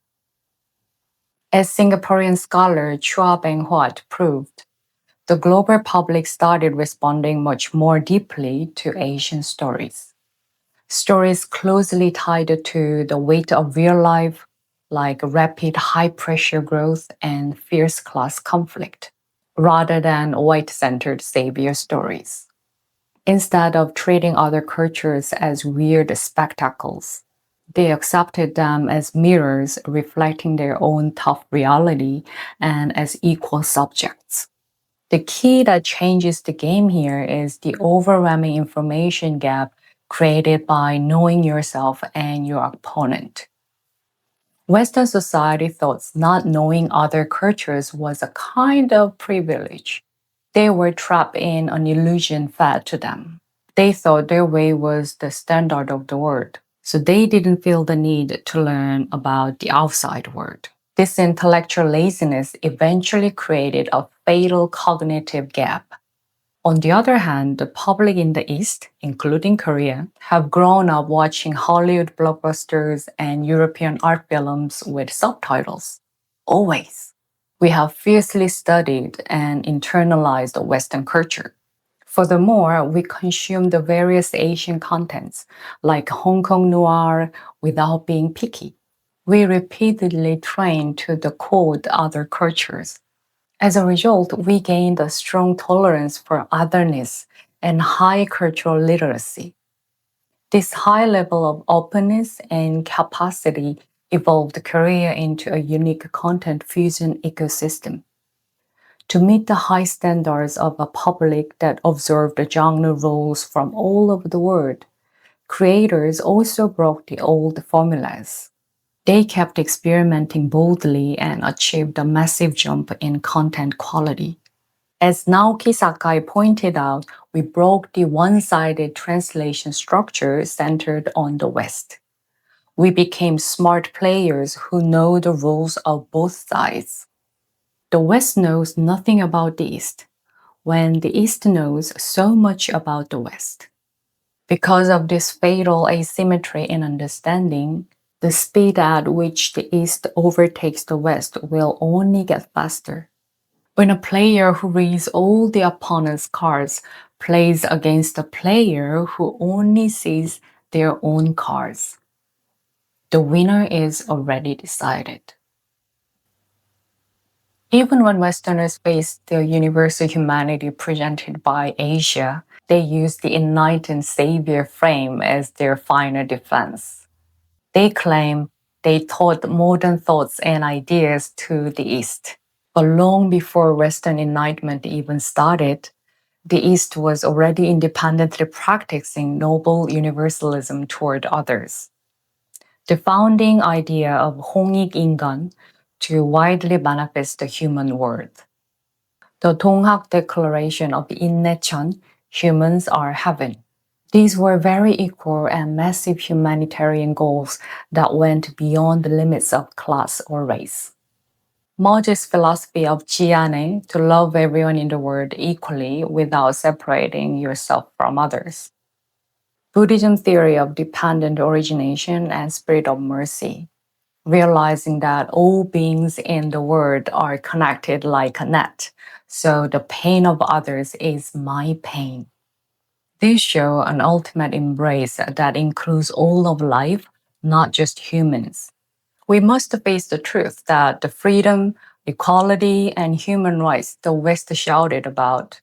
As Singaporean scholar Chua Beng Huat proved, the global public started responding much more deeply to Asian stories. Stories closely tied to the weight of real life, like rapid high-pressure growth and fierce class conflict, rather than white-centered savior stories. Instead of treating other cultures as weird spectacles, they accepted them as mirrors reflecting their own tough reality and as equal subjects. The key that changes the game here is the overwhelming information gap created by knowing yourself and your opponent. Western society thought not knowing other cultures was a kind of privilege. They were trapped in an illusion fed to them. They thought their way was the standard of the world, so they didn't feel the need to learn about the outside world. This intellectual laziness eventually created a fatal cognitive gap. On the other hand, the public in the East, including Korea, have grown up watching Hollywood blockbusters and European art films with subtitles. Always. We have fiercely studied and internalized Western culture. Furthermore, we consume the various Asian contents, like Hong Kong noir, without being picky. We repeatedly train to decode other cultures. As a result, we gained a strong tolerance for otherness and high cultural literacy. This high level of openness and capacity evolved Korea into a unique content fusion ecosystem. To meet the high standards of a public that observed the genre rules from all over the world, creators also broke the old formulas. They kept experimenting boldly and achieved a massive jump in content quality. As Naoki Sakai pointed out, we broke the one-sided translation structure centered on the West. We became smart players who know the rules of both sides. The West knows nothing about the East, when the East knows so much about the West. Because of this fatal asymmetry in understanding, the speed at which the East overtakes the West will only get faster. When a player who reads all the opponent's cards plays against a player who only sees their own cards, the winner is already decided. Even when Westerners face the universal humanity presented by Asia, they use the enlightened savior frame as their final defense. They claim they taught modern thoughts and ideas to the East. But long before Western Enlightenment even started, the East was already independently practicing noble universalism toward others. The founding idea of 홍익인간 to widely manifest the human world. The Donghak Declaration of Innechon, humans are heaven. These were very equal and massive humanitarian goals that went beyond the limits of class or race. Mao's philosophy of jiane, to love everyone in the world equally without separating yourself from others. Buddhism theory of dependent origination and spirit of mercy, realizing that all beings in the world are connected like a net, so the pain of others is my pain. These show an ultimate embrace that includes all of life, not just humans. We must face the truth that the freedom, equality, and human rights the West shouted about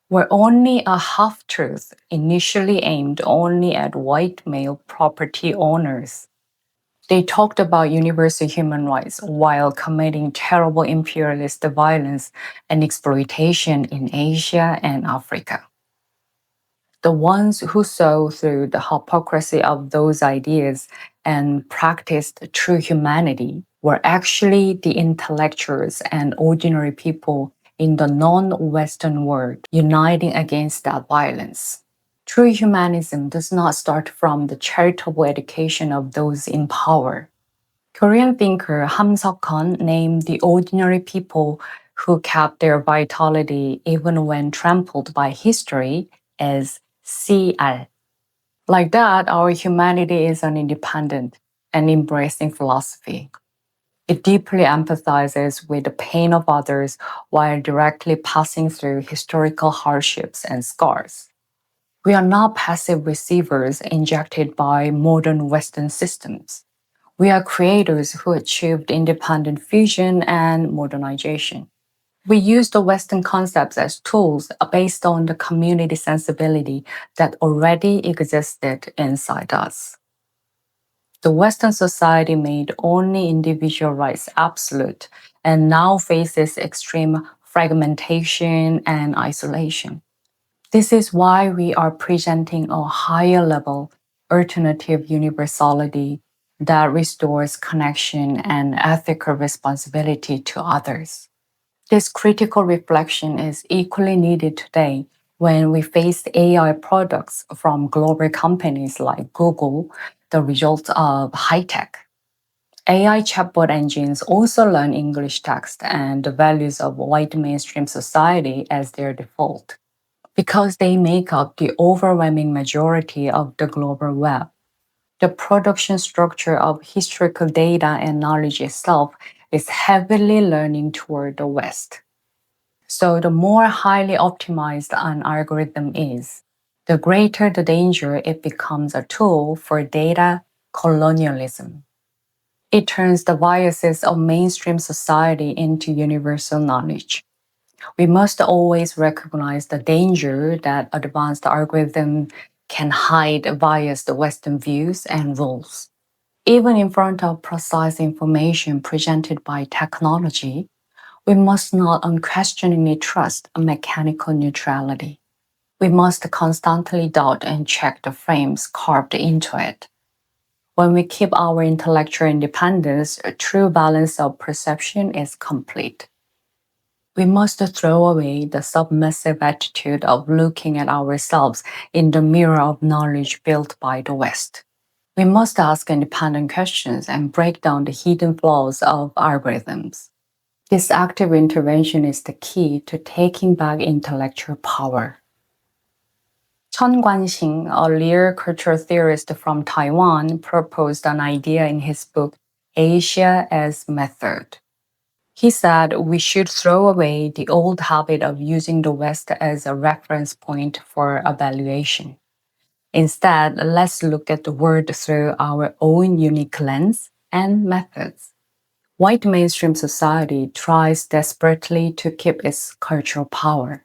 were only a half-truth initially aimed only at white male property owners. They talked about universal human rights while committing terrible imperialist violence and exploitation in Asia and Africa. The ones who saw through the hypocrisy of those ideas and practiced true humanity were actually the intellectuals and ordinary people in the non-Western world uniting against that violence. True humanism does not start from the charitable education of those in power. Korean thinker Ham Seok-han named the ordinary people who kept their vitality even when trampled by history as CR. Like that, our humanity is an independent and embracing philosophy. It deeply empathizes with the pain of others while directly passing through historical hardships and scars. We are not passive receivers injected by modern Western systems. We are creators who achieved independent fusion and modernization. We use the Western concepts as tools based on the community sensibility that already existed inside us. The Western society made only individual rights absolute and now faces extreme fragmentation and isolation. This is why we are presenting a higher level alternative universality that restores connection and ethical responsibility to others. This critical reflection is equally needed today when we face AI products from global companies like Google, the result of high tech. AI chatbot engines also learn English text and the values of white mainstream society as their default. Because they make up the overwhelming majority of the global web, the production structure of historical data and knowledge itself is heavily learning toward the West. So the more highly optimized an algorithm is, the greater the danger it becomes a tool for data colonialism. It turns the biases of mainstream society into universal knowledge. We must always recognize the danger that advanced algorithms can hide biased Western views and rules. Even in front of precise information presented by technology, we must not unquestioningly trust a mechanical neutrality. We must constantly doubt and check the frames carved into it. When we keep our intellectual independence, a true balance of perception is complete. We must throw away the submissive attitude of looking at ourselves in the mirror of knowledge built by the West. We must ask independent questions and break down the hidden flaws of algorithms. This active intervention is the key to taking back intellectual power. Chen Guanxing, a lyric cultural theorist from Taiwan, proposed an idea in his book Asia as Method. He said we should throw away the old habit of using the West as a reference point for evaluation. Instead, let's look at the world through our own unique lens and methods. White mainstream society tries desperately to keep its cultural power.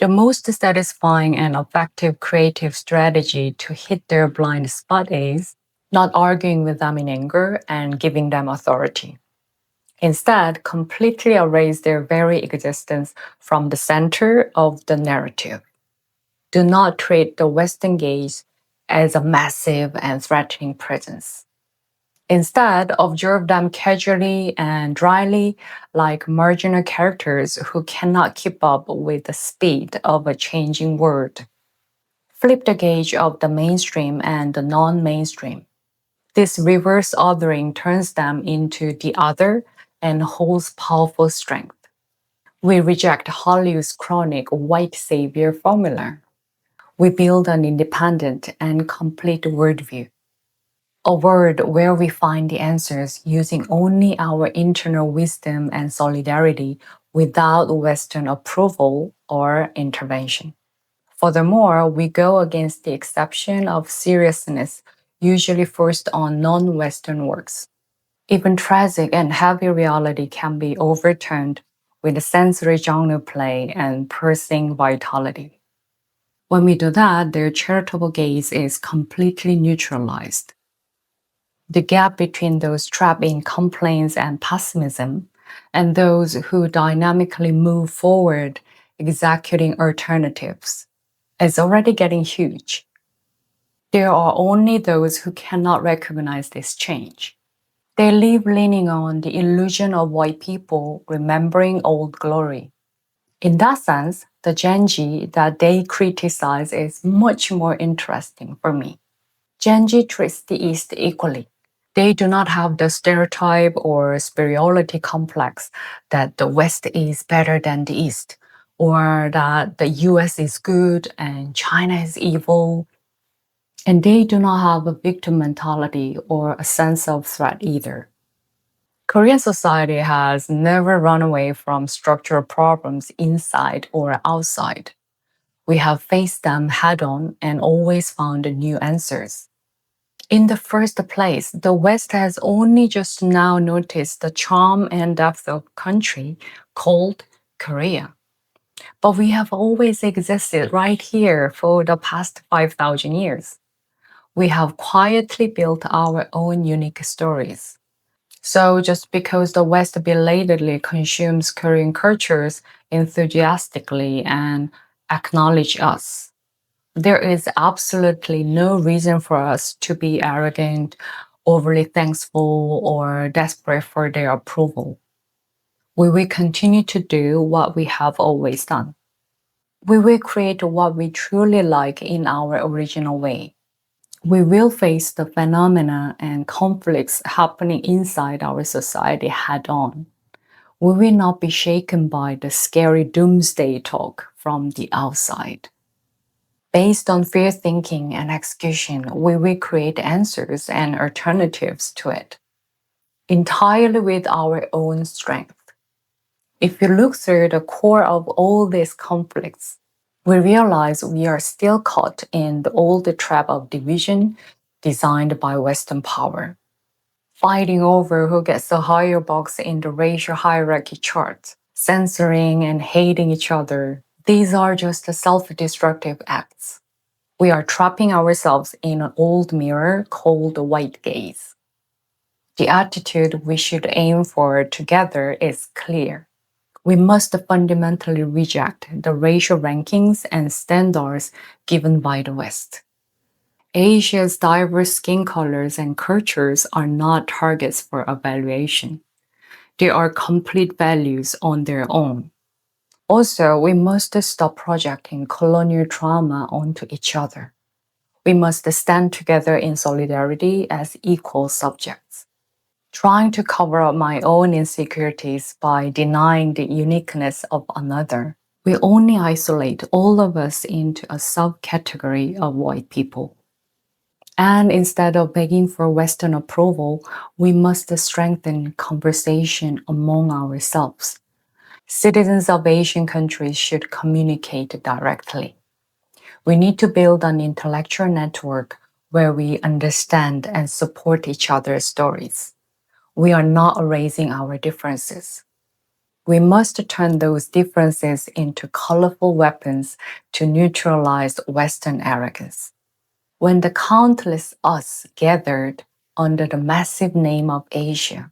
The most satisfying and effective creative strategy to hit their blind spot is not arguing with them in anger and giving them authority. Instead, completely erase their very existence from the center of the narrative. Do not treat the Western gaze as a massive and threatening presence. Instead, observe them casually and dryly, like marginal characters who cannot keep up with the speed of a changing world. Flip the gauge of the mainstream and the non-mainstream. This reverse othering turns them into the other and holds powerful strength. We reject Hollywood's chronic white savior formula. We build an independent and complete worldview, a world where we find the answers using only our internal wisdom and solidarity without Western approval or intervention. Furthermore, we go against the exception of seriousness usually forced on non-Western works. Even tragic and heavy reality can be overturned with sensory genre play and piercing vitality. When we do that, their charitable gaze is completely neutralized. The gap between those trapped in complaints and pessimism and those who dynamically move forward executing alternatives is already getting huge. There are only those who cannot recognize this change. They live leaning on the illusion of white people remembering old glory. In that sense, the Genji that they criticize is much more interesting for me. Genji treats the East equally. They do not have the stereotype or superiority complex that the West is better than the East, or that the US is good and China is evil. And they do not have a victim mentality or a sense of threat either. Korean society has never run away from structural problems inside or outside. We have faced them head on and always found new answers. In the first place, the West has only just now noticed the charm and depth of a country called Korea. But we have always existed right here for the past 5,000 years. We have quietly built our own unique stories. So just because the West belatedly consumes Korean cultures enthusiastically and acknowledge us, there is absolutely no reason for us to be arrogant, overly thankful, or desperate for their approval. We will continue to do what we have always done. We will create what we truly like in our original way. We will face the phenomena and conflicts happening inside our society head on. We will not be shaken by the scary doomsday talk from the outside. Based on fair thinking and execution, we will create answers and alternatives to it, entirely with our own strength. If you look through the core of all these conflicts, we realize we are still caught in the old trap of division designed by Western power, fighting over who gets the higher box in the racial hierarchy chart, censoring and hating each other. These are just self-destructive acts. We are trapping ourselves in an old mirror called white gaze. The attitude we should aim for together is clear. We must fundamentally reject the racial rankings and standards given by the West. Asia's diverse skin colors and cultures are not targets for evaluation. They are complete values on their own. Also, we must stop projecting colonial trauma onto each other. We must stand together in solidarity as equal subjects. Trying to cover up my own insecurities by denying the uniqueness of another will only isolate all of us into a subcategory of white people. And instead of begging for Western approval, we must strengthen conversation among ourselves. Citizens of Asian countries should communicate directly. We need to build an intellectual network where we understand and support each other's stories. We are not erasing our differences. We must turn those differences into colorful weapons to neutralize Western arrogance. When the countless us gathered under the massive name of Asia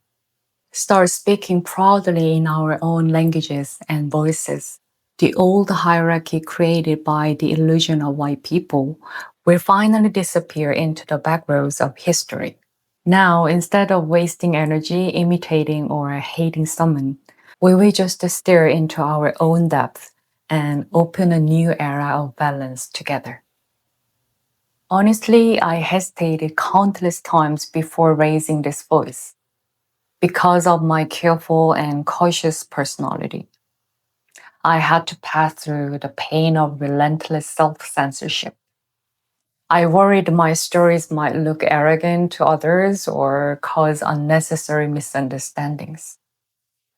start speaking proudly in our own languages and voices, the old hierarchy created by the illusion of white people will finally disappear into the back rows of history. Now, instead of wasting energy imitating or hating someone, we will just stare into our own depth and open a new era of balance together. Honestly, I hesitated countless times before raising this voice because of my careful and cautious personality. I had to pass through the pain of relentless self-censorship. I worried my stories might look arrogant to others or cause unnecessary misunderstandings.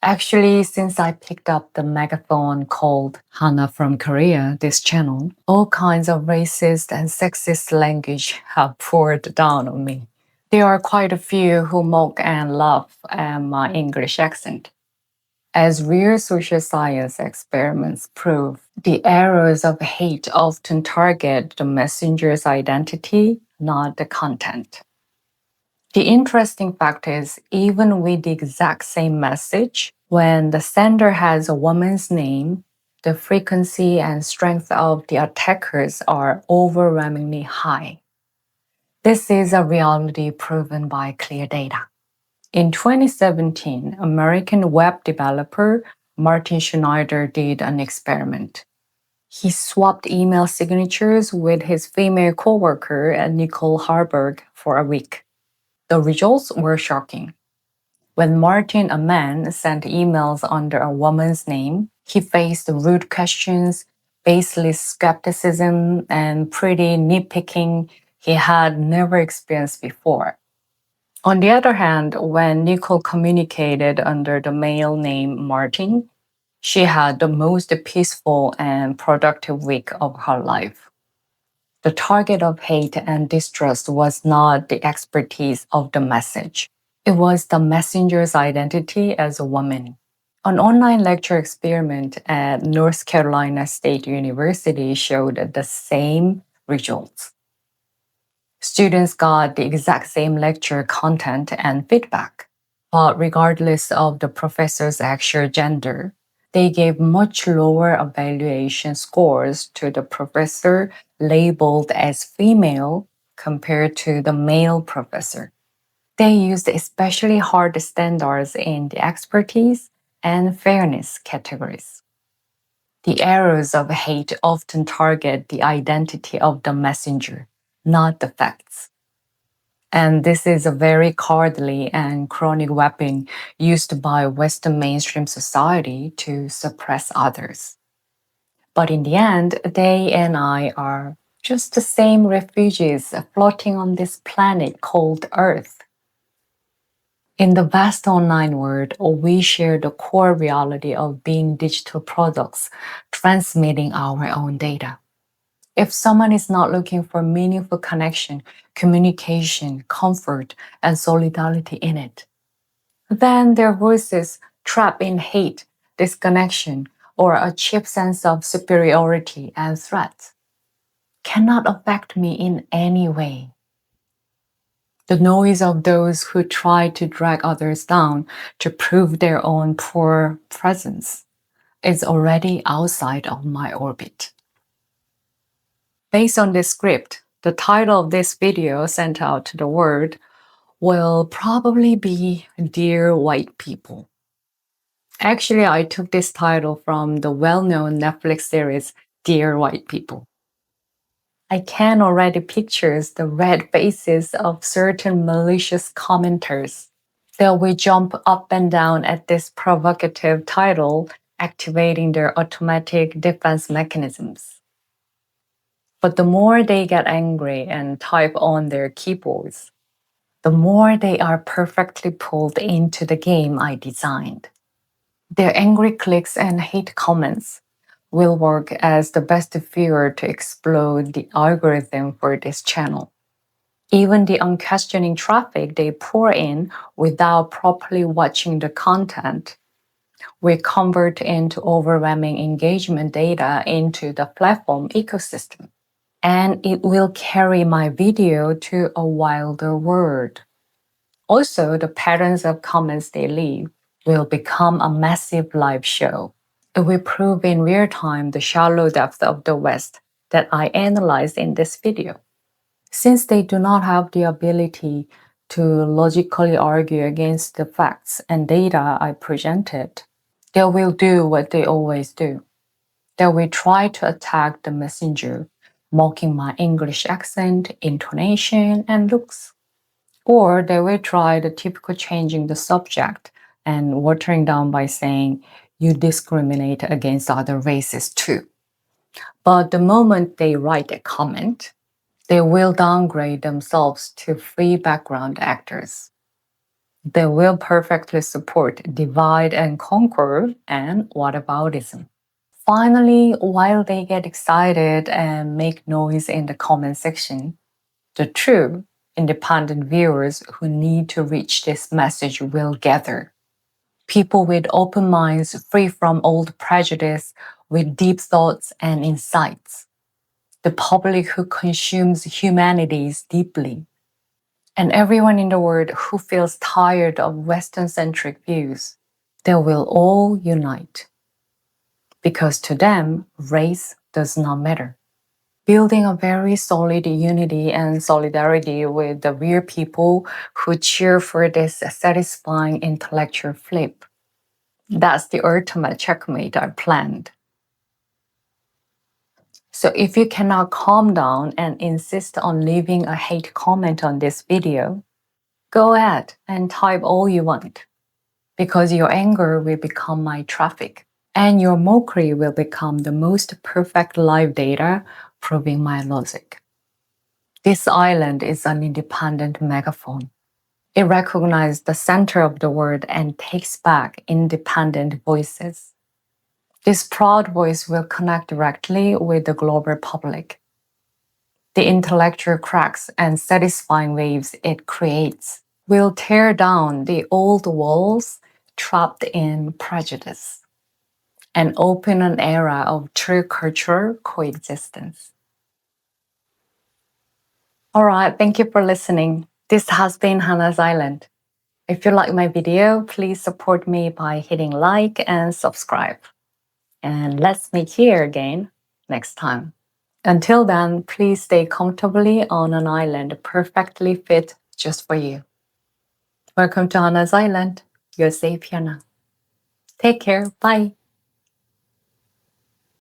Actually, since I picked up the megaphone called Hana from Korea, this channel, all kinds of racist and sexist language have poured down on me. There are quite a few who mock and laugh at my English accent. As real social science experiments prove, the arrows of hate often target the messenger's identity, not the content. The interesting fact is, even with the exact same message, when the sender has a woman's name, the frequency and strength of the attackers are overwhelmingly high. This is a reality proven by clear data. In 2017, American web developer Martin Schneider did an experiment. He swapped email signatures with his female coworker Nicole Harburg for a week. The results were shocking. When Martin, a man, sent emails under a woman's name, he faced rude questions, baseless skepticism, and pretty nitpicking he had never experienced before. On the other hand, when Nicole communicated under the male name Martin, she had the most peaceful and productive week of her life. The target of hate and distrust was not the expertise of the message. It was the messenger's identity as a woman. An online lecture experiment at North Carolina State University showed the same results. Students got the exact same lecture content and feedback, but regardless of the professor's actual gender, they gave much lower evaluation scores to the professor labeled as female compared to the male professor. They used especially hard standards in the expertise and fairness categories. The arrows of hate often target the identity of the messenger, not the facts. And this is a very cowardly and chronic weapon used by Western mainstream society to suppress others. But in the end, they and I are just the same refugees floating on this planet called Earth. In the vast online world, we share the core reality of being digital products, transmitting our own data. If someone is not looking for meaningful connection, communication, comfort, and solidarity in it, then their voices trapped in hate, disconnection, or a cheap sense of superiority and threat cannot affect me in any way. The noise of those who try to drag others down to prove their own poor presence is already outside of my orbit. Based on this script, the title of this video sent out to the world will probably be Dear White People. Actually, I took this title from the well-known Netflix series Dear White People. I can already picture the red faces of certain malicious commenters. They will jump up and down at this provocative title, activating their automatic defense mechanisms. But the more they get angry and type on their keyboards, the more they are perfectly pulled into the game I designed. Their angry clicks and hate comments will work as the best fuel to explode the algorithm for this channel. Even the unquestioning traffic they pour in without properly watching the content will convert into overwhelming engagement data into the platform ecosystem. And it will carry my video to a wilder world. Also, the patterns of comments they leave will become a massive live show. It will prove in real time the shallow depth of the West that I analyzed in this video. Since they do not have the ability to logically argue against the facts and data I presented, they will do what they always do. They will try to attack the messenger, mocking my English accent, intonation, and looks. Or they will try the typical changing the subject and watering down by saying, you discriminate against other races too. But the moment they write a comment, they will downgrade themselves to free background actors. They will perfectly support divide and conquer and whataboutism. Finally, while they get excited and make noise in the comment section, the true independent viewers who need to reach this message will gather. People with open minds, free from old prejudice, with deep thoughts and insights. The public who consumes humanities deeply. And everyone in the world who feels tired of Western-centric views. They will all unite. Because to them, race does not matter. Building a very solid unity and solidarity with the real people who cheer for this satisfying intellectual flip. That's the ultimate checkmate I planned. So if you cannot calm down and insist on leaving a hate comment on this video, go ahead and type all you want, because your anger will become my traffic, and your mockery will become the most perfect live data proving my logic. This island is an independent megaphone. It recognizes the center of the world and takes back independent voices. This proud voice will connect directly with the global public. The intellectual cracks and satisfying waves it creates will tear down the old walls trapped in prejudice and open an era of true cultural coexistence. All right, thank you for listening. This has been Hana's Island. If you like my video, please support me by hitting like and subscribe. And let's meet here again next time. Until then, please stay comfortably on an island perfectly fit just for you. Welcome to Hana's Island. You're safe here now. Take care. Bye.